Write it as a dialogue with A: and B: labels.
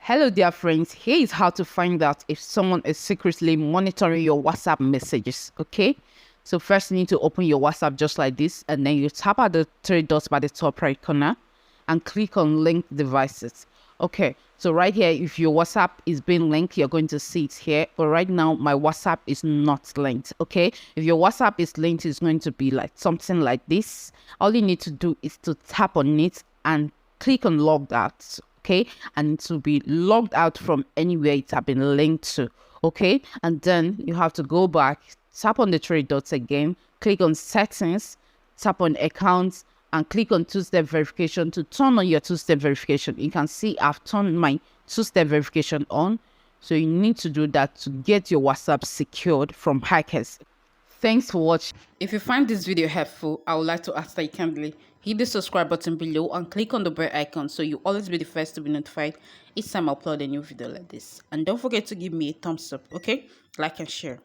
A: Hello, dear friends. Here is how to find out if someone is secretly monitoring your WhatsApp messages. Okay, so first you need to open your WhatsApp just like this, and then you tap at the three dots by the top right corner and click on link devices. Okay, so right here, if your WhatsApp is being linked, you're going to see it here. But right now, my WhatsApp is not linked. Okay, if your WhatsApp is linked, it's going to be like something like this. All you need to do is to tap on it and click on logged out. Okay, and to be logged out from anywhere it has been linked to. Okay, and then you have to go back, tap on the three dots again, click on settings, tap on accounts, and click on two-step verification to turn on your two-step verification. You can see I've turned my two-step verification on, so you need to do that to get your WhatsApp secured from hackers. Thanks for watching. If you find this video helpful, I would like to ask that you kindly hit the subscribe button below and click on the bell icon so you always be the first to be notified each time I upload a new video like this. And don't forget to give me a thumbs up, okay? Like and share.